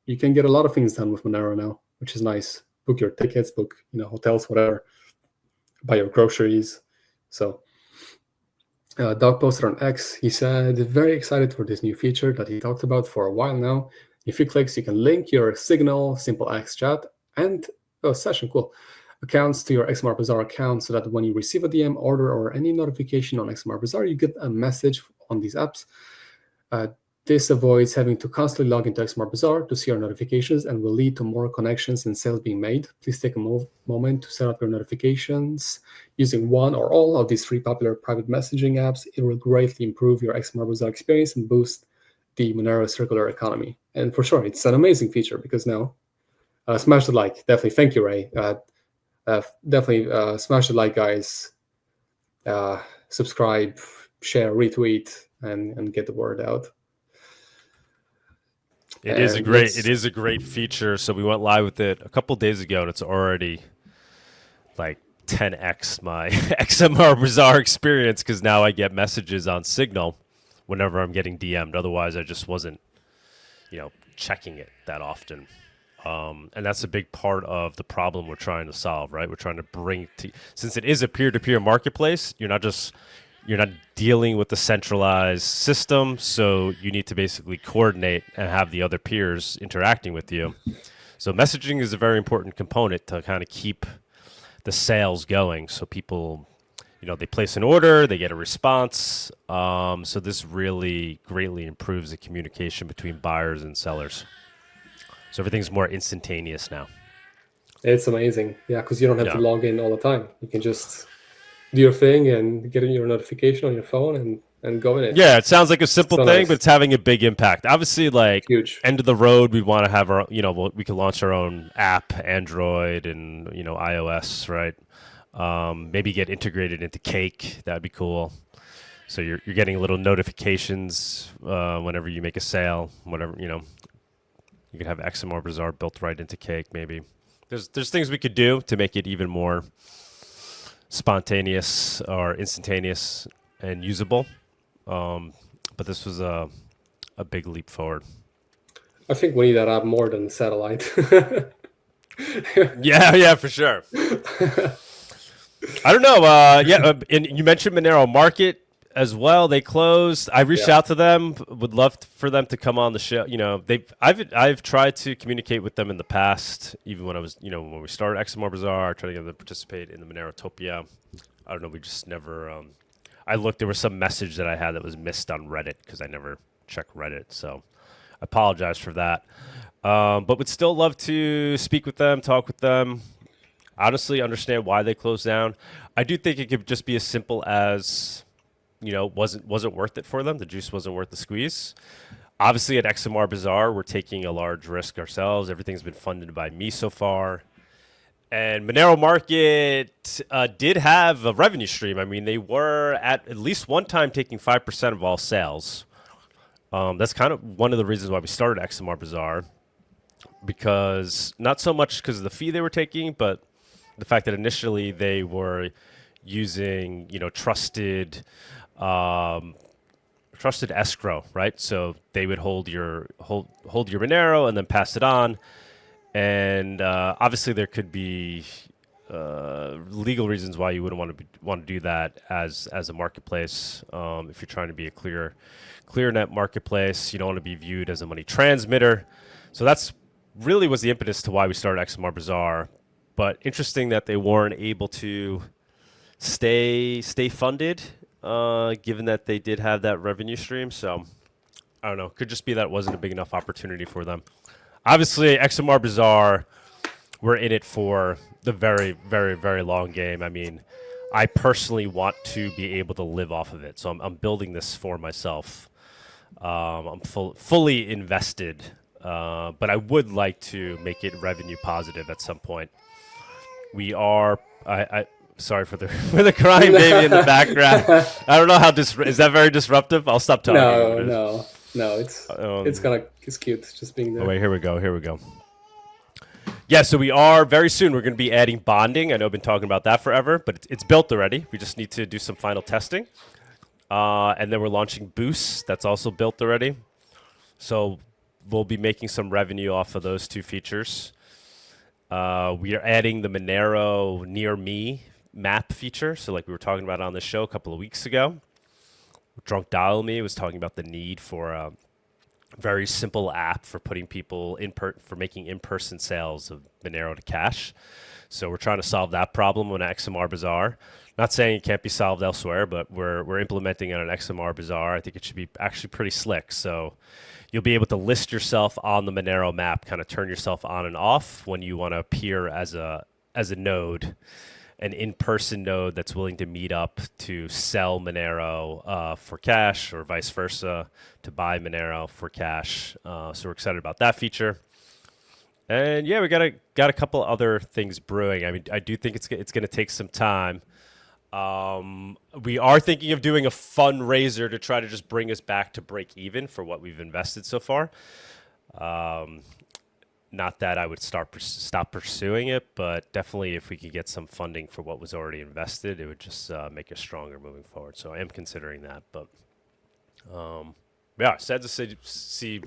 you can get a lot of things done with Monero now, which is nice. Book your tickets, book hotels, whatever. Buy your groceries. So Doug posted on X. He said, very excited for this new feature that he talked about for a while now. In a few clicks, you can link your Signal, Simple X Chat, and Session, cool, accounts to your XMR Bazaar account so that when you receive a DM, order, or any notification on XMR Bazaar, you get a message on these apps. This avoids having to constantly log into XMR Bazaar to see our notifications and will lead to more connections and sales being made. Please take a moment to set up your notifications using one or all of these 3 popular private messaging apps. It will greatly improve your XMR Bazaar experience and boost the Monero circular economy. And for sure, it's an amazing feature because now, smash the like. Definitely, thank you, Ray. Definitely smash the like, guys. Subscribe, share, retweet, and get the word out.
It is a great feature. So we went live with it a couple days ago, and it's already like 10x my XMR Bazaar experience because now I get messages on Signal whenever I'm getting DM'd. Otherwise, I just wasn't, checking it that often. And that's a big part of the problem we're trying to solve, right? We're trying to bring since it is a peer-to-peer marketplace, you're not dealing with the centralized system, so you need to basically coordinate and have the other peers interacting with you. So messaging is a very important component to kind of keep the sales going. So people, they place an order, they get a response. So this really greatly improves the communication between buyers and sellers. So everything's more instantaneous now.
It's amazing. Yeah, because you don't have to log in all the time. You can just do your thing and get your notification on your phone and go in it.
Yeah, it sounds like a simple thing,
nice.
but it's having a big impact. Obviously, like
huge.
End of the road, we want to have our, we can launch our own app, Android and, iOS, right? Maybe get integrated into Cake. That'd be cool. So you're getting little notifications whenever you make a sale, whatever, You could have XMR Bazaar built right into Cake, maybe. There's things we could do to make it even more spontaneous or instantaneous and usable. But this was a big leap forward.
I think we need that app more than satellite.
Yeah, for sure. I don't know. And you mentioned Monero Market as well. They closed. I reached out to them. Would love for them to come on the show. I've tried to communicate with them in the past, even when I was, when we started XMR Bazaar, tried to get them to participate in the MoneroTopia. I don't know. We just never. I looked. There was some message that I had that was missed on Reddit because I never check Reddit. So I apologize for that. But would still love to speak with them, talk with them. Honestly, understand why they closed down. I do think it could just be as simple as, wasn't worth it for them. The juice wasn't worth the squeeze. Obviously, at XMR Bazaar, we're taking a large risk ourselves. Everything's been funded by me so far. And Monero Market did have a revenue stream. I mean, they were at least one time taking 5% of all sales. That's kind of one of the reasons why we started XMR Bazaar, because not so much because of the fee they were taking, but the fact that initially they were using, trusted escrow, right? So they would hold your Monero and then pass it on. And obviously there could be legal reasons why you wouldn't want to do that as a marketplace. If you're trying to be a clear net marketplace, you don't want to be viewed as a money transmitter. So that's really was the impetus to why we started XMR Bazaar. But interesting that they weren't able to stay funded, given that they did have that revenue stream. So I don't know. Could just be that it wasn't a big enough opportunity for them. Obviously, XMR Bazaar, we're in it for the very, very, very long game. I mean, I personally want to be able to live off of it. So I'm building this for myself. I'm fully invested, but I would like to make it revenue positive at some point. We are. Sorry for the crying baby in the background. I don't know how is that very disruptive? I'll stop talking.
No. It's cute just being there.
Oh wait, here we go. Yeah, so we are very soon. We're going to be adding bonding. I know I've been talking about that forever, but it's built already. We just need to do some final testing, and then we're launching Boost. That's also built already. So we'll be making some revenue off of those two features. We are adding the Monero Near Me map feature. So like we were talking about on the show a couple of weeks ago. Drunk Dial Me was talking about the need for a very simple app for putting people for making in-person sales of Monero to cash. So we're trying to solve that problem on XMR Bazaar. Not saying it can't be solved elsewhere, but we're implementing it on XMR Bazaar. I think it should be actually pretty slick. So you'll be able to list yourself on the Monero map, kind of turn yourself on and off when you want to appear as a node, an in-person node that's willing to meet up to sell Monero for cash, or vice versa, to buy Monero for cash. So we're excited about that feature. And yeah, we got a couple other things brewing. I mean, I do think it's going to take some time. We are thinking of doing a fundraiser to try to just bring us back to break even for what we've invested so far. Not that I would stop pursuing it, but definitely if we could get some funding for what was already invested, it would just make us stronger moving forward. So I am considering that. But yeah, sad to see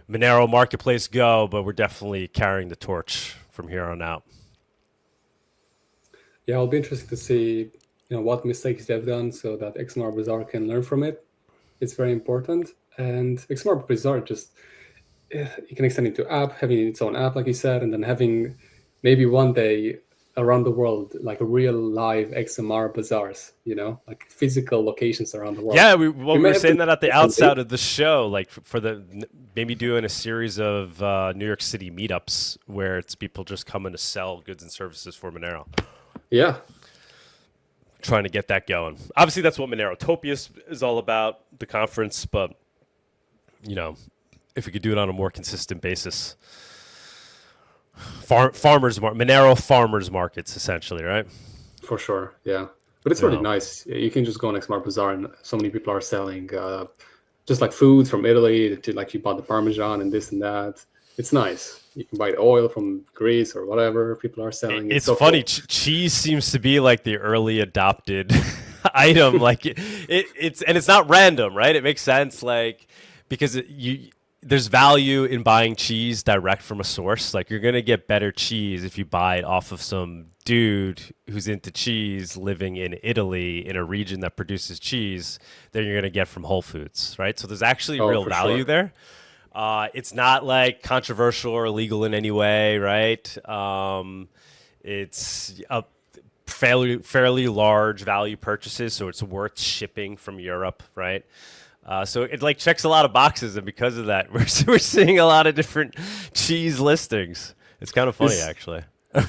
Monero Marketplace go, but we're definitely carrying the torch from here on out.
Yeah, I'll be interested to see what mistakes they've done so that XMR Bazaar can learn from it. It's very important. And XMR Bazaar just, you can extend it to app, having its own app, like you said, and then having maybe one day around the world, like real live XMR bazaars, like physical locations around the world.
Yeah, we were saying that at the outset of the show, like for maybe doing a series of New York City meetups where it's people just coming to sell goods and services for Monero.
Yeah.
Trying to get that going. Obviously, that's what MoneroTopia is all about, the conference, but, if we could do it on a more consistent basis. Monero farmers markets, essentially, right?
For sure, yeah. But it's really nice. You can just go on XMR Bazaar and so many people are selling just like foods from Italy, to like you bought the Parmesan and this and that. It's nice. You can buy oil from Greece or whatever people are selling.
It's
so
funny.
Cool.
Cheese seems to be like the early adopted item. Like it's not random, right? It makes sense, like because there's value in buying cheese direct from a source. Like you're gonna get better cheese if you buy it off of some dude who's into cheese living in Italy in a region that produces cheese than you're gonna get from Whole Foods, right? So there's actually real value there. It's not like controversial or illegal in any way, right? It's a fairly large value purchases, so it's worth shipping from Europe, right? So it like checks a lot of boxes, and because of that, we're seeing a lot of different cheese listings. It's kind of funny, actually.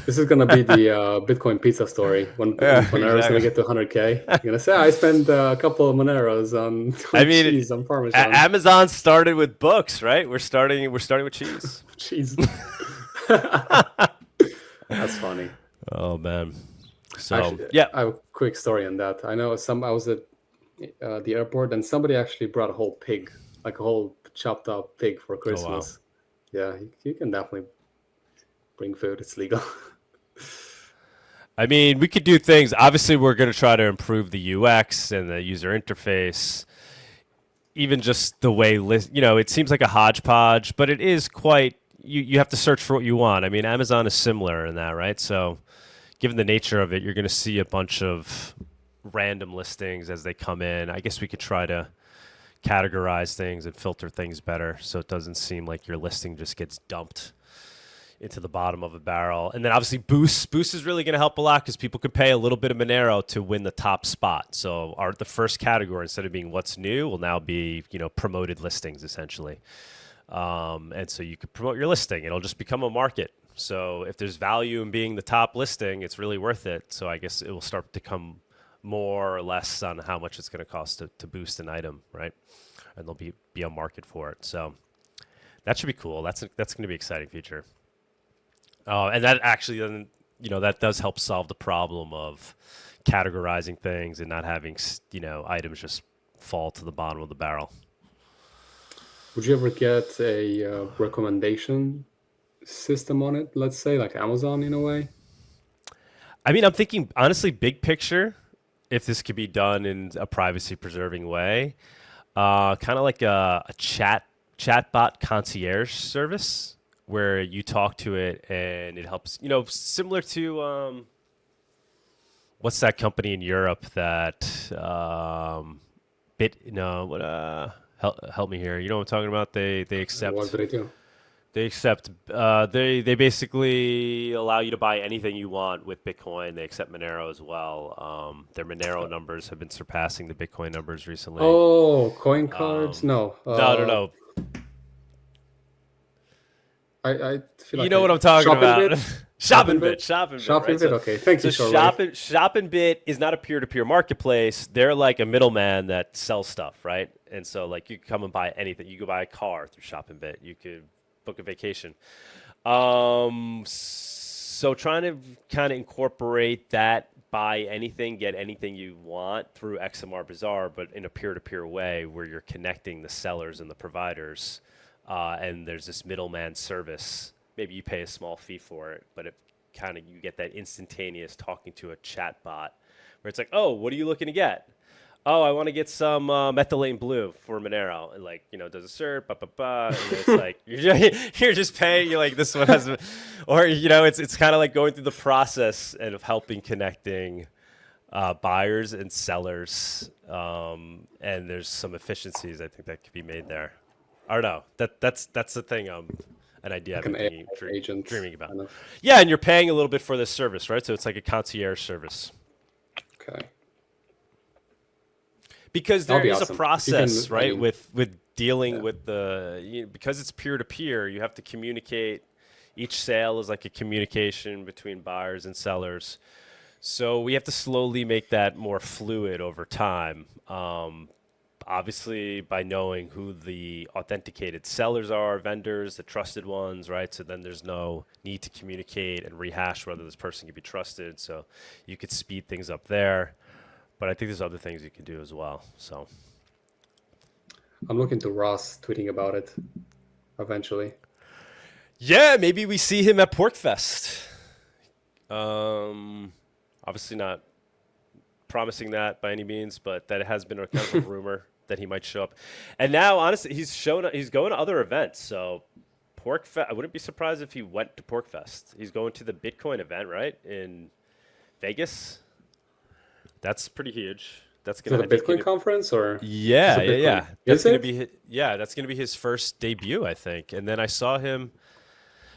This is gonna be the Bitcoin pizza story when Monero's gonna get to 100K. You're gonna say, I spent a couple of Moneros on cheese, on Parmesan.
Amazon started with books, right? We're starting with cheese.
Cheese. That's funny.
Oh man. So
actually,
yeah,
I have a quick story on that. I know I was at the airport and somebody actually brought a whole pig, like a whole chopped up pig for Christmas. Oh, wow. Yeah, you can definitely bring food. It's legal.
I mean, we could do things. Obviously, we're going to try to improve the UX and the user interface. Even just the way, it seems like a hodgepodge, but it is quite, you have to search for what you want. I mean, Amazon is similar in that, right? So given the nature of it, you're going to see a bunch of random listings as they come in. I guess we could try to categorize things and filter things better so it doesn't seem like your listing just gets dumped into the bottom of a barrel. And then obviously Boost is really going to help a lot because people could pay a little bit of Monero to win the top spot. So the first category, instead of being what's new, will now be, promoted listings essentially. And so you could promote your listing. It'll just become a market. So if there's value in being the top listing, it's really worth it. So I guess it will start to come more or less on how much it's going to cost to boost an item, right? And there'll be a market for it. So that should be cool. That's going to be an exciting feature. And that actually then, that does help solve the problem of categorizing things and not having, items just fall to the bottom of the barrel.
Would you ever get a recommendation system on it? Let's say like Amazon in a way. I
mean, I'm thinking honestly, big picture, if this could be done in a privacy preserving way, kind of like a chatbot concierge service where you talk to it and it helps, similar to, what's that company in Europe that help me here. You know what I'm talking about? They accept.
What do they do?
They accept. They basically allow you to buy anything you want with Bitcoin. They accept Monero as well. Their Monero numbers have been surpassing the Bitcoin numbers recently.
Oh, coin cards? No.
No.
I feel like
You know what I'm talking about.
Shoppinbit?
Shoppinbit. Right?
Okay. Thank you,
Shoppinbit is not a peer-to-peer marketplace. They're like a middleman that sells stuff, right? And so, like, you can come and buy anything. You could buy a car through Shoppinbit. You could book a vacation. So trying to kind of incorporate that, buy anything, get anything you want through XMR Bazaar, but in a peer-to-peer way where you're connecting the sellers and the providers. And there's this middleman service. Maybe you pay a small fee for it, but you get that instantaneous talking to a chat bot where it's like, oh, what are you looking to get? Oh, I want to get some methylene blue for Monero. And does a search, and it's like, you're just paying, you're like, this one has, or, it's kind of like going through the process and of helping connecting buyers and sellers. And there's some efficiencies I think that could be made there. I don't know. That's the thing. An idea
like
I've been dreaming about.
Kind of.
Yeah, and you're paying a little bit for this service, right? So it's like a concierge service.
Okay.
Because there is
awesome.
A process, right? With dealing with because it's peer to peer, you have to communicate. Each sale is like a communication between buyers and sellers. So we have to slowly make that more fluid over time. Obviously, by knowing who the authenticated sellers are, vendors, the trusted ones, right? So then there's no need to communicate and rehash whether this person can be trusted. So you could speed things up there. But I think there's other things you can do as well. So
I'm looking to Ross tweeting about it eventually.
Yeah, maybe we see him at PorkFest. Obviously not promising that by any means, but that has been a kind of a rumor that he might show up. And now, honestly, he's going to other events. So PorkFest, I wouldn't be surprised if he went to PorkFest. He's going to the Bitcoin event, right, in Vegas. That's pretty huge. That's going to
be a Bitcoin conference, or
yeah. That's going to be his first debut, I think. And then I saw him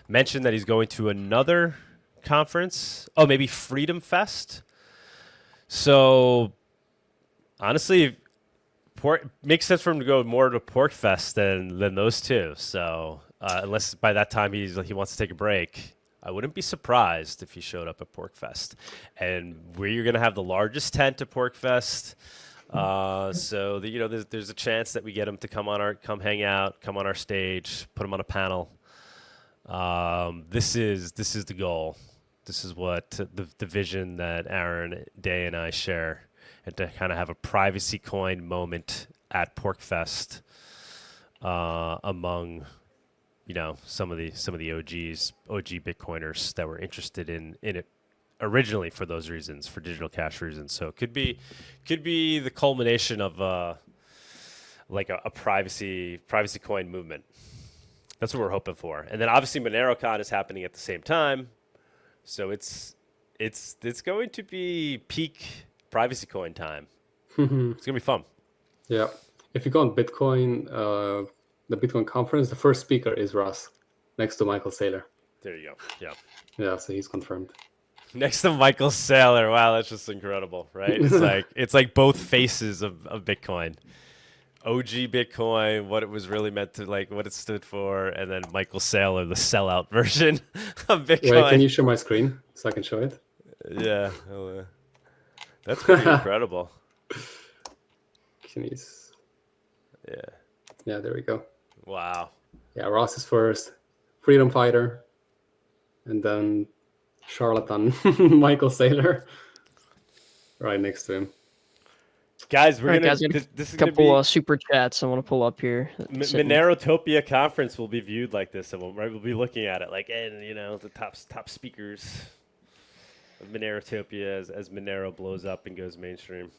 mention that he's going to another conference. Oh, maybe Freedom Fest. So honestly, makes sense for him to go more to PorkFest than those two. So unless by that time he wants to take a break, I wouldn't be surprised if he showed up at PorkFest. And we're going to have the largest tent at PorkFest. So there's a chance that we get him to come hang out, come on our stage, put him on a panel. This is the goal. This is what the vision that Aaron, Day, and I share, and to kind of have a privacy coin moment at PorkFest among some of the OG Bitcoiners that were interested in it originally for those reasons, for digital cash reasons. So it could be the culmination of a privacy coin movement. That's what we're hoping for. And then obviously MoneroCon is happening at the same time. So it's going to be peak privacy coin time. It's going to be fun.
Yeah. If you go on Bitcoin, the Bitcoin conference, the first speaker is Ross, next to Michael Saylor.
There you go. Yeah.
Yeah, so he's confirmed.
Next to Michael Saylor. Wow, that's just incredible, right? It's like both faces of Bitcoin. OG Bitcoin, what it was really meant to, what it stood for, and then Michael Saylor, the sellout version of Bitcoin.
Wait, can you share my screen so I can show it?
Yeah. That's pretty incredible. Yeah.
Yeah, there we go.
Wow.
Yeah, Ross is first, freedom fighter, and then charlatan Michael Saylor right next to him.
Guys, we're
this is a couple super chats I want to pull up here.
MoneroTopia conference will be viewed like this, right? We'll be looking at it the top speakers of MoneroTopia as Monero blows up and goes mainstream.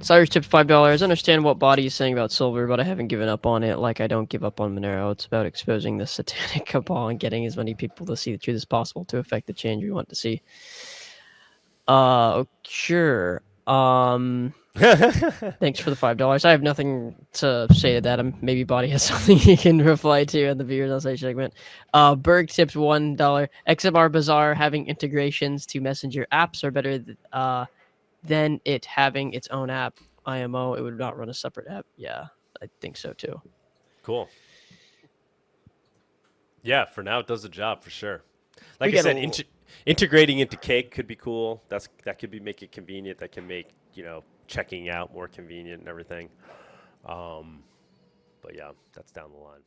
Cyrus tipped $5. I understand what Body is saying about silver, but I haven't given up on it. Like I don't give up on Monero. It's about exposing the satanic cabal and getting as many people to see the truth as possible to affect the change we want to see. Sure. Thanks for the $5. I have nothing to say to that. Maybe Body has something he can reply to in the viewers on stage segment. Berg tips $1. XMR Bazaar having integrations to messenger apps are better than it having its own app. IMO, it would not run a separate app. Yeah, I think so too.
Cool. Yeah, for now it does the job for sure. Like
We
I
get
said, integrating into Cake could be cool. That could be make it convenient. That can make checking out more convenient and everything. But yeah, that's down the line.